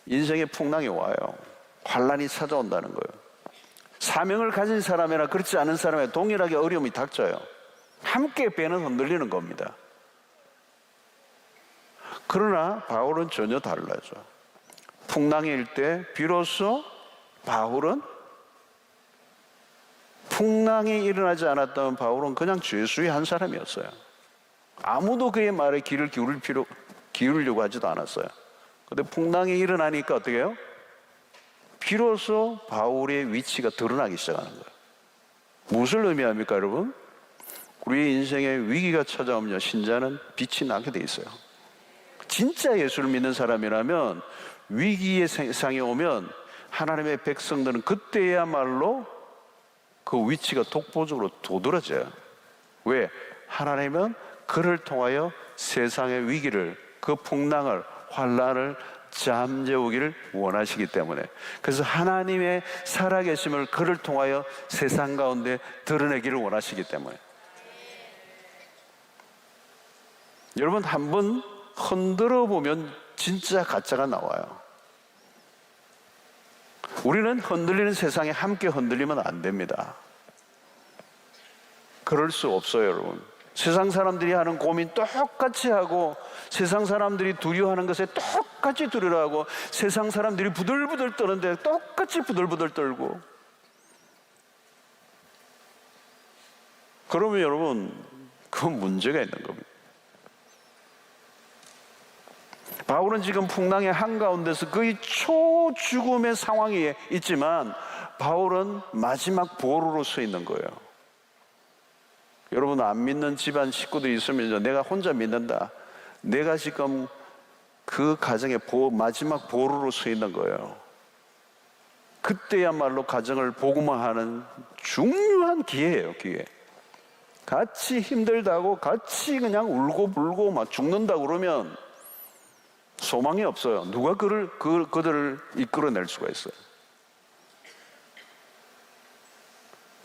인생의 풍랑이 와요. 환난이 찾아온다는 거예요. 사명을 가진 사람이나 그렇지 않은 사람에 동일하게 어려움이 닥쳐요. 함께 배는 흔들리는 겁니다. 그러나 바울은 전혀 달라져. 풍랑일 때 비로소 바울은, 풍랑이 일어나지 않았다면 바울은 그냥 죄수의 한 사람이었어요. 아무도 그의 말에 귀를 기울이려고 하지도 않았어요. 그런데 풍랑이 일어나니까 어떻게 해요? 비로소 바울의 위치가 드러나기 시작하는 거예요. 무엇을 의미합니까, 여러분? 우리의 인생에 위기가 찾아오면 신자는 빛이 나게 돼 있어요. 진짜 예수를 믿는 사람이라면 위기의 세상에 오면 하나님의 백성들은 그때야말로 그 위치가 독보적으로 도드라져요. 왜? 하나님은 그를 통하여 세상의 위기를, 그 풍랑을, 환란을 잠재우기를 원하시기 때문에, 그래서 하나님의 살아계심을 그를 통하여 세상 가운데 드러내기를 원하시기 때문에. 여러분, 한번 흔들어 보면 진짜 가짜가 나와요. 우리는 흔들리는 세상에 함께 흔들리면 안 됩니다. 그럴 수 없어요, 여러분. 세상 사람들이 하는 고민 똑같이 하고, 세상 사람들이 두려워하는 것에 똑같이 두려워하고, 세상 사람들이 부들부들 떠는데 똑같이 부들부들 떨고. 그러면 여러분, 그건 문제가 있는 겁니다. 바울은 지금 풍랑의 한가운데서 거의 초죽음의 상황이 있지만 바울은 마지막 보루로 서 있는 거예요. 여러분, 안 믿는 집안 식구들이 있으면 내가 혼자 믿는다. 내가 지금 그 가정의 마지막 보루로 서 있는 거예요. 그때야말로 가정을 복음화하는 중요한 기회예요, 기회. 같이 힘들다고 같이 그냥 울고 불고 막 죽는다고 그러면 소망이 없어요. 누가 그들을 이끌어낼 수가 있어요?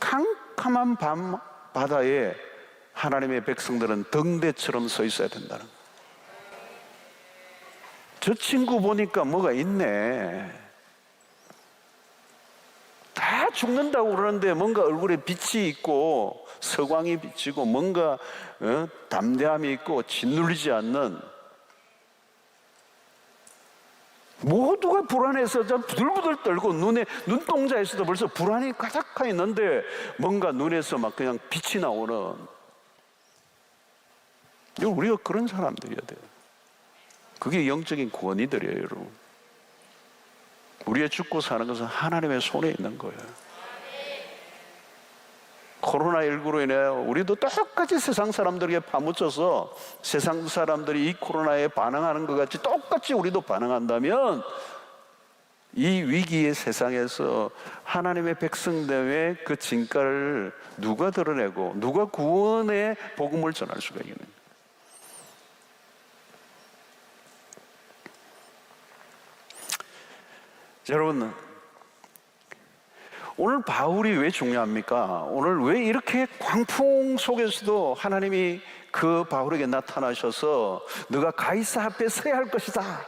캄캄한 밤 바다에 하나님의 백성들은 등대처럼 서 있어야 된다는 거예요. 저 친구 보니까 뭐가 있네. 다 죽는다고 그러는데 뭔가 얼굴에 빛이 있고 서광이 비치고 뭔가 담대함이 있고 짓눌리지 않는, 모두가 불안해서 부들부들 떨고 눈동자에서도 벌써 불안이 가득하 있는데 뭔가 눈에서 막 그냥 빛이 나오는, 우리가 그런 사람들이어야 돼요. 그게 영적인 권위들이에요, 여러분. 우리의 죽고 사는 것은 하나님의 손에 있는 거예요. 코로나19로 인해 우리도 똑같이 세상 사람들에게 파묻혀서 세상 사람들이 이 코로나에 반응하는 것 같이 똑같이 우리도 반응한다면 이 위기의 세상에서 하나님의 백성됨의 그 진가를 누가 드러내고 누가 구원의 복음을 전할 수가 있는 거예요. 여러분, 오늘 바울이 왜 중요합니까? 오늘 왜 이렇게 광풍 속에서도 하나님이 그 바울에게 나타나셔서 너가 가이사 앞에 서야 할 것이다.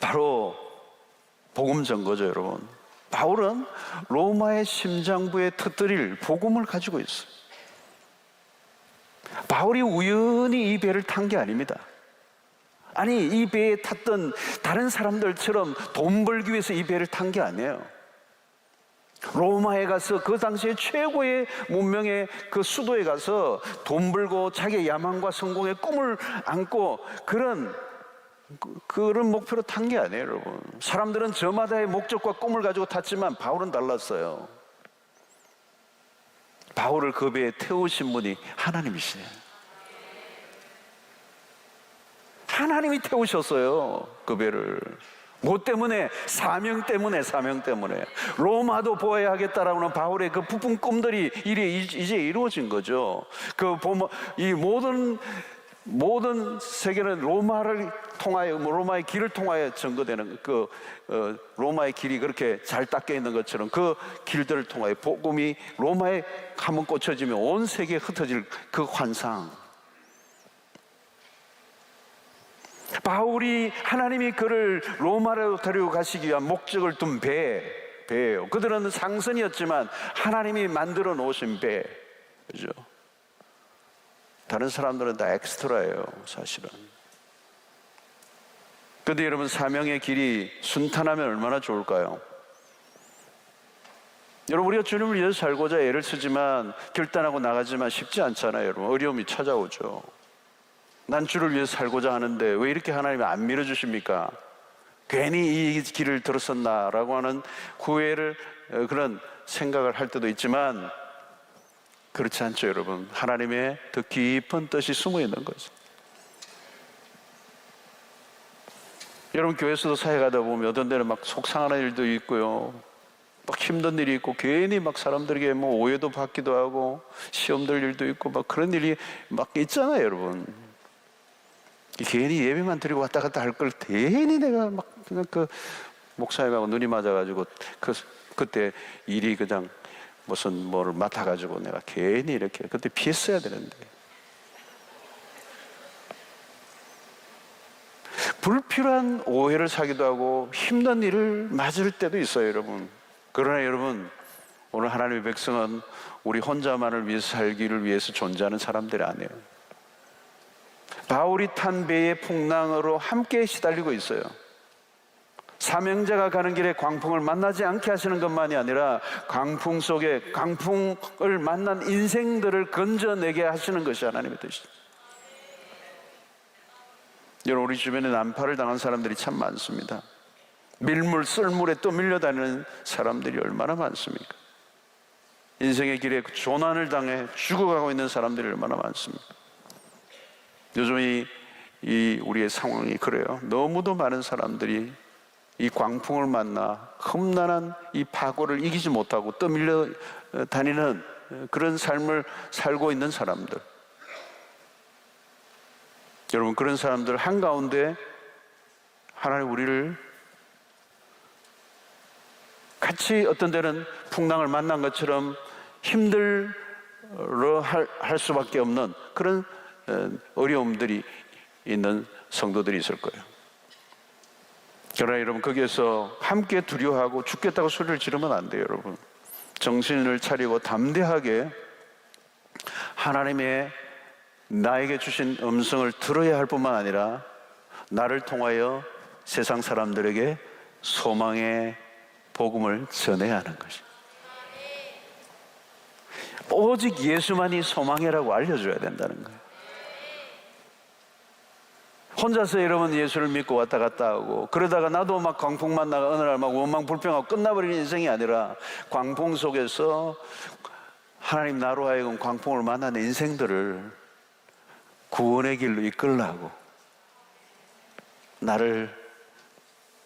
바로 복음 전거죠, 여러분. 바울은 로마의 심장부에 터뜨릴 복음을 가지고 있어요. 바울이 우연히 이 배를 탄 게 아닙니다. 아니, 이 배에 탔던 다른 사람들처럼 돈 벌기 위해서 이 배를 탄 게 아니에요. 로마에 가서 그 당시에 최고의 문명의 그 수도에 가서 돈 벌고 자기의 야망과 성공의 꿈을 안고 그런 목표로 탄 게 아니에요, 여러분. 사람들은 저마다의 목적과 꿈을 가지고 탔지만 바울은 달랐어요. 바울을 그 배에 태우신 분이 하나님이시네요. 하나님이 태우셨어요, 그 배를. 뭐 때문에? 사명 때문에. 로마도 보아야 하겠다라고 하는 바울의 그 부푼 꿈들이 이제 이루어진 거죠. 이 모든 세계는 로마를 통하여, 로마의 길을 통하여 증거되는 로마의 길이 그렇게 잘 닦여 있는 것처럼 그 길들을 통하여 복음이 로마에 한번 꽂혀지면 온 세계에 흩어질 그 환상. 바울이 하나님이 그를 로마로 데리고 가시기 위한 목적을 둔 배예요. 그들은 상선이었지만 하나님이 만들어 놓으신 배, 그죠? 다른 사람들은 다 엑스트라예요, 사실은. 그런데 여러분, 사명의 길이 순탄하면 얼마나 좋을까요? 여러분, 우리가 주님을 위해서 살고자 애를 쓰지만 결단하고 나가지만 쉽지 않잖아요, 여러분. 어려움이 찾아오죠. 난 주를 위해서 살고자 하는데 왜 이렇게 하나님이 안 밀어주십니까? 괜히 이 길을 들었었나라고 하는 후회를, 그런 생각을 할 때도 있지만, 그렇지 않죠, 여러분? 하나님의 더 깊은 뜻이 숨어 있는 거죠. 여러분, 교회에서도 사회 가다 보면 어떤 데는 막 속상하는 일도 있고요, 막 힘든 일이 있고, 괜히 막 사람들에게 뭐 오해도 받기도 하고, 시험 들 일도 있고, 막 그런 일이 막 있잖아요, 여러분. 괜히 예배만 드리고 왔다 갔다 할 걸 괜히 내가 막 그냥 그 목사님하고 눈이 맞아가지고 그때 일이 그냥 무슨 뭐를 맡아가지고 내가 괜히 이렇게 그때 피했어야 되는데, 불필요한 오해를 사기도 하고 힘든 일을 맞을 때도 있어요, 여러분. 그러나 여러분, 오늘 하나님의 백성은 우리 혼자만을 위해서 살기를 위해서 존재하는 사람들이 아니에요. 바울이 탄 배의 풍랑으로 함께 시달리고 있어요. 사명자가 가는 길에 광풍을 만나지 않게 하시는 것만이 아니라 광풍 속에 광풍을 만난 인생들을 건져내게 하시는 것이 하나님의 뜻이죠. 여러분, 우리 주변에 난파를 당한 사람들이 참 많습니다. 밀물, 썰물에 또 밀려다니는 사람들이 얼마나 많습니까? 인생의 길에 조난을 당해 죽어가고 있는 사람들이 얼마나 많습니까? 요즘 이 우리의 상황이 그래요. 너무도 많은 사람들이 이 광풍을 만나 험난한 이 파고를 이기지 못하고 떠밀려 다니는 그런 삶을 살고 있는 사람들. 여러분, 그런 사람들 한가운데 하나님 우리를 같이 어떤 때는 풍랑을 만난 것처럼 힘들어 할 수밖에 없는 그런 어려움들이 있는 성도들이 있을 거예요. 그러나 여러분, 거기에서 함께 두려워하고 죽겠다고 소리를 지르면 안 돼요, 여러분. 정신을 차리고 담대하게 하나님의 나에게 주신 음성을 들어야 할 뿐만 아니라 나를 통하여 세상 사람들에게 소망의 복음을 전해야 하는 것입니다. 오직 예수만이 소망이라고 알려줘야 된다는 거예요. 혼자서 여러분 예수를 믿고 왔다 갔다 하고 그러다가 나도 막 광풍 만나가 어느 날 막 원망불평하고 끝나버리는 인생이 아니라 광풍 속에서 하나님 나로 하여금 광풍을 만나는 인생들을 구원의 길로 이끌라고 나를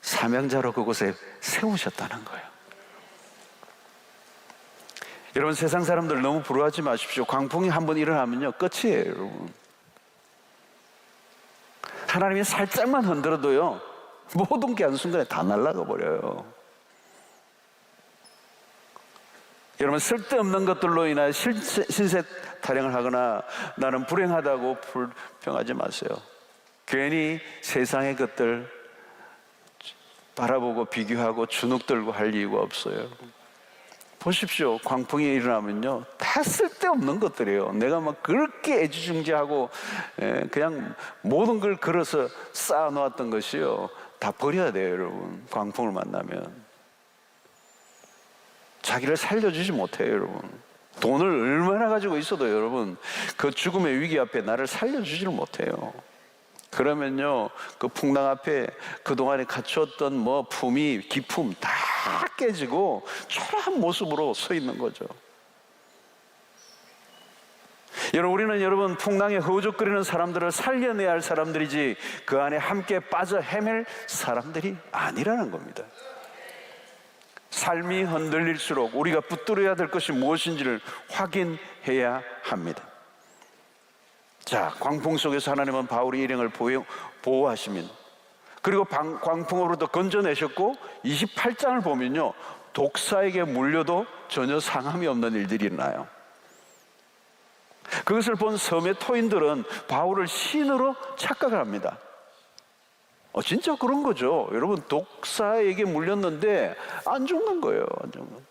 사명자로 그곳에 세우셨다는 거예요. 여러분, 세상 사람들 너무 부러워하지 마십시오. 광풍이 한번 일어나면요 끝이에요, 여러분. 하나님이 살짝만 흔들어도요 모든 게 한순간에 다 날아가 버려요. 여러분, 쓸데없는 것들로 인하여 신세 타령을 하거나 나는 불행하다고 불평하지 마세요. 괜히 세상의 것들 바라보고 비교하고 주눅들고 할 이유가 없어요. 보십시오. 광풍이 일어나면요 다 쓸데없는 것들이에요. 내가 막 그렇게 애지중지하고 그냥 모든 걸 걸어서 쌓아놓았던 것이요 다 버려야 돼요, 여러분. 광풍을 만나면 자기를 살려주지 못해요, 여러분. 돈을 얼마나 가지고 있어도 여러분 그 죽음의 위기 앞에 나를 살려주지를 못해요. 그러면요 그 풍랑 앞에 그동안에 갖추었던 뭐 품위, 기품 다 깨지고 초라한 모습으로 서 있는 거죠. 우리는 여러분 풍랑에 허우적거리는 사람들을 살려내야 할 사람들이지 그 안에 함께 빠져 헤맬 사람들이 아니라는 겁니다. 삶이 흔들릴수록 우리가 붙들어야 될 것이 무엇인지를 확인해야 합니다. 자, 광풍 속에서 하나님은 바울의 일행을 보호하시면 그리고 광풍으로부터 건져내셨고 28장을 보면요 독사에게 물려도 전혀 상함이 없는 일들이 일어나요. 그것을 본 섬의 토인들은 바울을 신으로 착각을 합니다. 진짜 그런 거죠. 여러분, 독사에게 물렸는데 안 죽는 거예요. 안 죽는.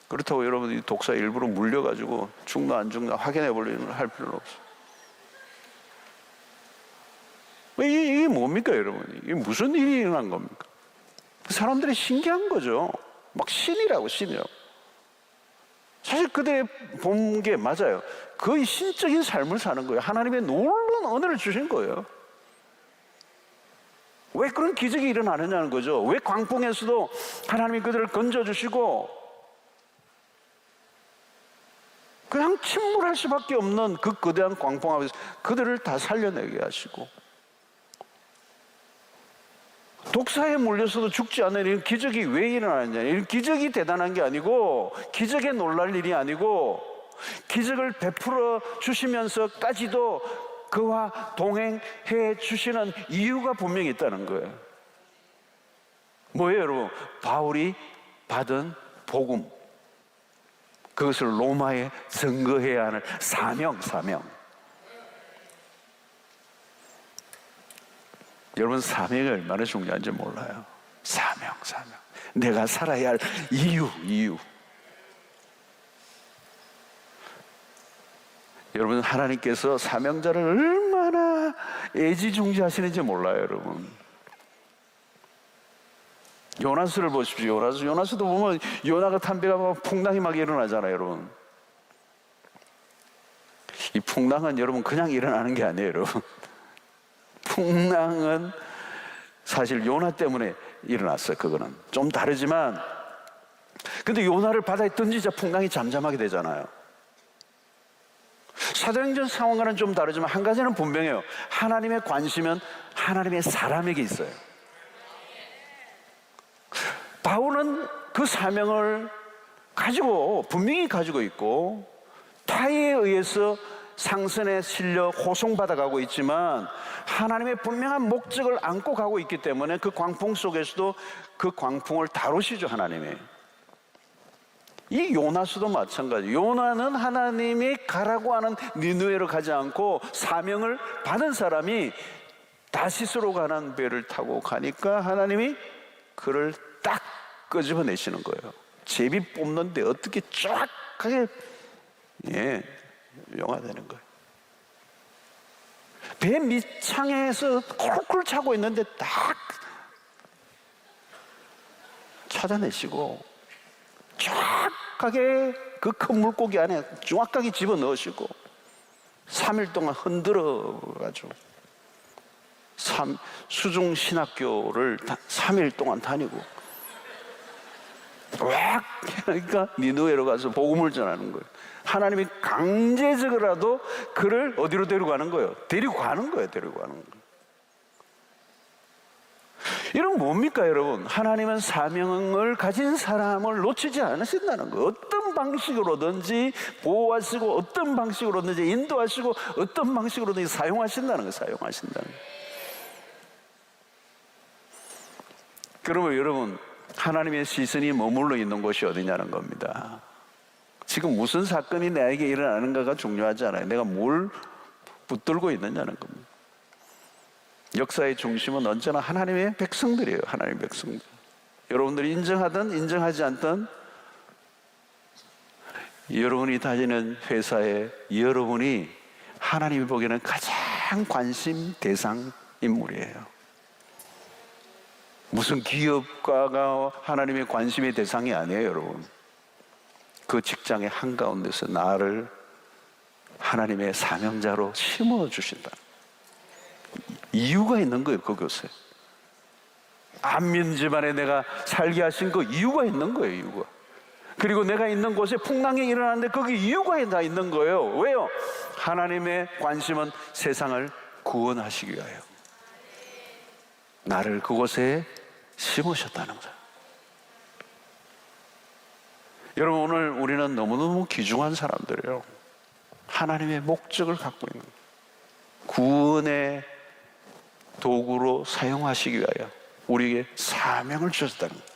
그렇다고 여러분 이 독사 일부러 물려가지고 죽나 안 죽나 확인해 보려는 할 필요는 없어요. 이게 뭡니까, 여러분? 이게 무슨 일이 일어난 겁니까? 사람들이 신기한 거죠. 막 신이라고. 사실 그들이 본 게 맞아요. 거의 신적인 삶을 사는 거예요. 하나님의 놀라운 은혜를 주신 거예요. 왜 그런 기적이 일어나느냐는 거죠. 왜 광풍에서도 하나님이 그들을 건져주시고 그냥 침몰할 수밖에 없는 그 거대한 광풍 앞에서 그들을 다 살려내게 하시고, 독사에 물려서도 죽지 않는 이런 기적이 왜 일어나느냐. 이런 기적이 대단한 게 아니고, 기적에 놀랄 일이 아니고, 기적을 베풀어 주시면서까지도 그와 동행해 주시는 이유가 분명히 있다는 거예요. 뭐예요, 여러분? 바울이 받은 복음, 그것을 로마에 증거해야 하는 사명. 여러분, 사명이 얼마나 중요한지 몰라요. 사명. 내가 살아야 할 이유. 여러분, 하나님께서 사명자를 얼마나 애지중지하시는지 몰라요, 여러분. 요나스를 보십시오. 요나스도 보면 요나가 탄배가 막 풍랑이 막 일어나잖아요, 여러분. 이 풍랑은 여러분 그냥 일어나는 게 아니에요, 여러분. 풍랑은 사실 요나 때문에 일어났어요. 그거는 좀 다르지만, 근데 요나를 바다에 던지자 풍랑이 잠잠하게 되잖아요. 사도행전 상황과는 좀 다르지만 한 가지는 분명해요. 하나님의 관심은 하나님의 사람에게 있어요. 바울은 그 사명을 분명히 가지고 있고, 타의에 의해서 상선에 실려 호송받아가고 있지만 하나님의 분명한 목적을 안고 가고 있기 때문에 그 광풍 속에서도 그 광풍을 다루시죠, 하나님이. 이 요나스도 마찬가지. 요나는 하나님이 가라고 하는 니느웨로 가지 않고 사명을 받은 사람이 다시스로 가는 배를 타고 가니까 하나님이 그를 딱 끄집어내시는 거예요. 제비 뽑는데 어떻게 정확하게 용화되는 거예요. 배 밑창에서 콜콜 차고 있는데 딱 찾아내시고 정확하게 그 큰 물고기 안에 정확하게 집어넣으시고 3일 동안 흔들어 가지고 수중신학교를 3일 동안 다니고 왁 그러니까 니느웨로 가서 복음을 전하는 거예요. 하나님이 강제적으로라도 그를 어디로 데리고 가는 거예요? 데리고 가는 거예요. 이런 뭡니까, 여러분? 하나님은 사명을 가진 사람을 놓치지 않으신다는 거예요. 어떤 방식으로든지 보호하시고, 어떤 방식으로든지 인도하시고, 어떤 방식으로든지 사용하신다는 거예요. 그러면 여러분, 하나님의 시선이 머물러 있는 곳이 어디냐는 겁니다. 지금 무슨 사건이 나에게 일어나는가가 중요하지 않아요. 내가 뭘 붙들고 있느냐는 겁니다. 역사의 중심은 언제나 하나님의 백성들이에요. 하나님의 백성들. 여러분들이 인정하든 인정하지 않든 여러분이 다니는 회사에 여러분이 하나님이 보기에는 가장 관심 대상 인물이에요. 무슨 기업가가 하나님의 관심의 대상이 아니에요, 여러분. 그 직장의 한가운데서 나를 하나님의 사명자로 심어주신다. 이유가 있는 거예요, 그곳에. 안 믿는 집안에 내가 살게 하신 그 이유가 있는 거예요, 이유가. 그리고 내가 있는 곳에 풍랑이 일어나는데 거기 이유가 다 있는 거예요. 왜요? 하나님의 관심은 세상을 구원하시기 위하여 나를 그곳에 심으셨다는 거예요. 여러분, 오늘 우리는 너무너무 귀중한 사람들이에요. 하나님의 목적을 갖고 있는 거예요. 구원의 도구로 사용하시기 위하여 우리에게 사명을 주셨다는 거예요.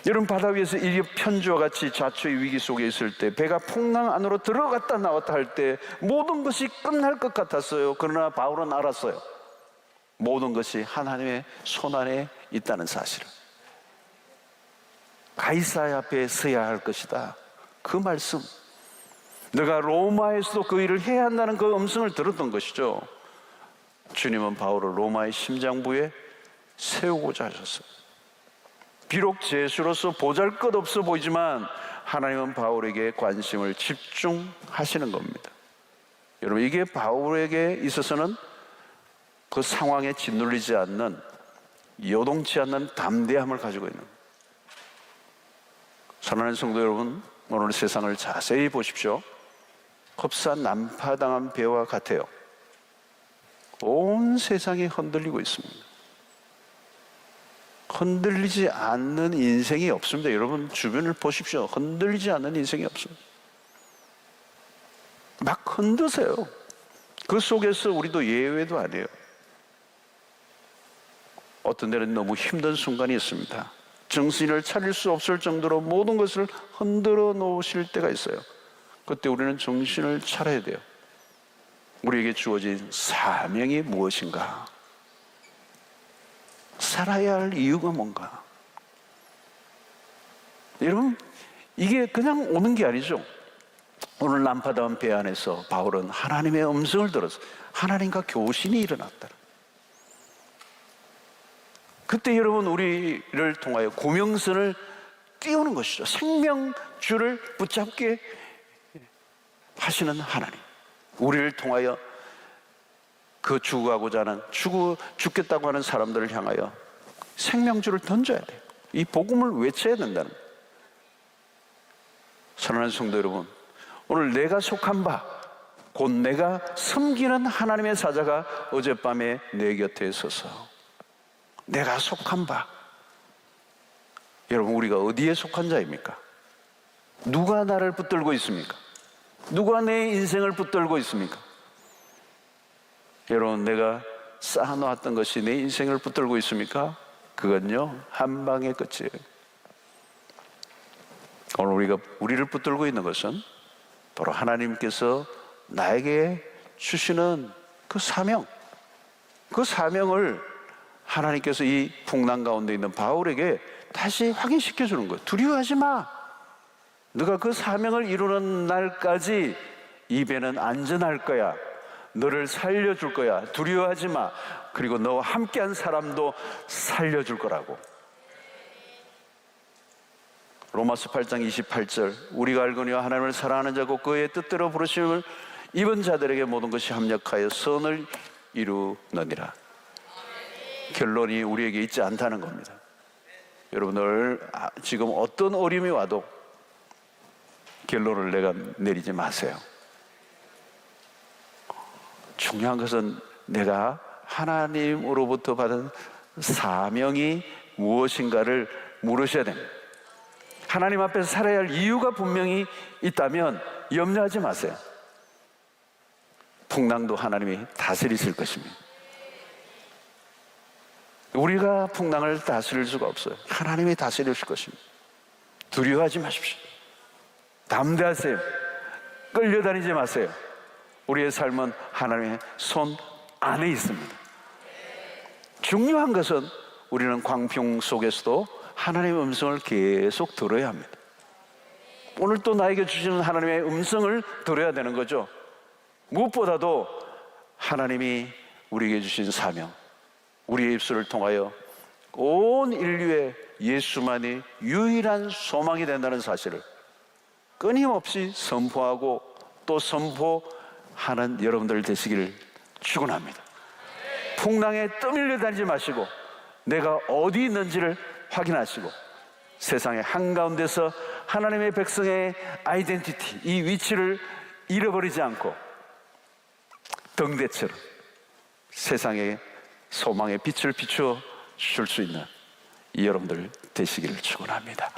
여러분, 바다 위에서 이리 편지와 같이 자초의 위기 속에 있을 때, 배가 풍랑 안으로 들어갔다 나왔다 할 때 모든 것이 끝날 것 같았어요. 그러나 바울은 알았어요. 모든 것이 하나님의 손안에 있다는 사실을. 가이사랴 앞에 서야 할 것이다. 그 말씀, 내가 로마에서도 그 일을 해야 한다는 그 음성을 들었던 것이죠. 주님은 바울을 로마의 심장부에 세우고자 하셨어요. 비록 제수로서 보잘것없어 보이지만 하나님은 바울에게 관심을 집중하시는 겁니다. 여러분, 이게 바울에게 있어서는 그 상황에 짓눌리지 않는, 요동치 않는 담대함을 가지고 있는 거예요. 사랑하는 성도 여러분, 오늘 세상을 자세히 보십시오. 흡사 난파당한 배와 같아요. 온 세상이 흔들리고 있습니다. 흔들리지 않는 인생이 없습니다. 여러분 주변을 보십시오. 흔들리지 않는 인생이 없습니다. 막 흔드세요. 그 속에서 우리도 예외도 아니에요. 어떤 때는 너무 힘든 순간이 있습니다. 정신을 차릴 수 없을 정도로 모든 것을 흔들어 놓으실 때가 있어요. 그때 우리는 정신을 차려야 돼요. 우리에게 주어진 사명이 무엇인가? 살아야 할 이유가 뭔가? 여러분, 이게 그냥 오는 게 아니죠. 오늘 난파다운 배 안에서 바울은 하나님의 음성을 들어서 하나님과 교신이 일어났다. 그때 여러분 우리를 통하여 고명선을 띄우는 것이죠. 생명줄을 붙잡게 하시는 하나님, 우리를 통하여 그 죽어가고자 하는 죽겠다고 하는 사람들을 향하여 생명줄을 던져야 돼요. 이 복음을 외쳐야 된다는 거예요. 사랑하는 성도 여러분, 오늘 내가 속한 바, 곧 내가 섬기는 하나님의 사자가 어젯밤에 내 곁에 서서, 내가 속한 바, 여러분 우리가 어디에 속한 자입니까? 누가 나를 붙들고 있습니까? 누가 내 인생을 붙들고 있습니까? 여러분, 내가 쌓아놓았던 것이 내 인생을 붙들고 있습니까? 그건요, 한 방의 끝이에요. 오늘 우리를 붙들고 있는 것은 바로 하나님께서 나에게 주시는 그 사명, 그 사명을 하나님께서 이 풍랑 가운데 있는 바울에게 다시 확인시켜 주는 거예요. 두려워하지 마. 너가 그 사명을 이루는 날까지 이 배는 안전할 거야. 너를 살려줄 거야. 두려워하지 마. 그리고 너와 함께한 사람도 살려줄 거라고. 로마서 8장 28절, 우리가 알거니와 하나님을 사랑하는 자고 그의 뜻대로 부르심을 입은 자들에게 모든 것이 합력하여 선을 이루느니라. 결론이 우리에게 있지 않다는 겁니다. 여러분들 지금 어떤 어려움이 와도 결론을 내가 내리지 마세요. 중요한 것은 내가 하나님으로부터 받은 사명이 무엇인가를 물으셔야 됩니다. 하나님 앞에서 살아야 할 이유가 분명히 있다면 염려하지 마세요. 풍랑도 하나님이 다스리실 것입니다. 우리가 풍랑을 다스릴 수가 없어요. 하나님이 다스리실 것입니다. 두려워하지 마십시오. 담대하세요. 끌려다니지 마세요. 우리의 삶은 하나님의 손 안에 있습니다. 중요한 것은 우리는 광풍 속에서도 하나님의 음성을 계속 들어야 합니다. 오늘 또 나에게 주시는 하나님의 음성을 들어야 되는 거죠. 무엇보다도 하나님이 우리에게 주신 사명, 우리의 입술을 통하여 온 인류의 예수만이 유일한 소망이 된다는 사실을 끊임없이 선포하고 또 선포하는 여러분들 되시기를 축원합니다. 풍랑에 떠밀려 다니지 마시고 내가 어디 있는지를 확인하시고 세상의 한가운데서 하나님의 백성의 아이덴티티, 이 위치를 잃어버리지 않고 등대처럼 세상에 소망의 빛을 비추어 줄 수 있는 이 여러분들 되시기를 축원합니다.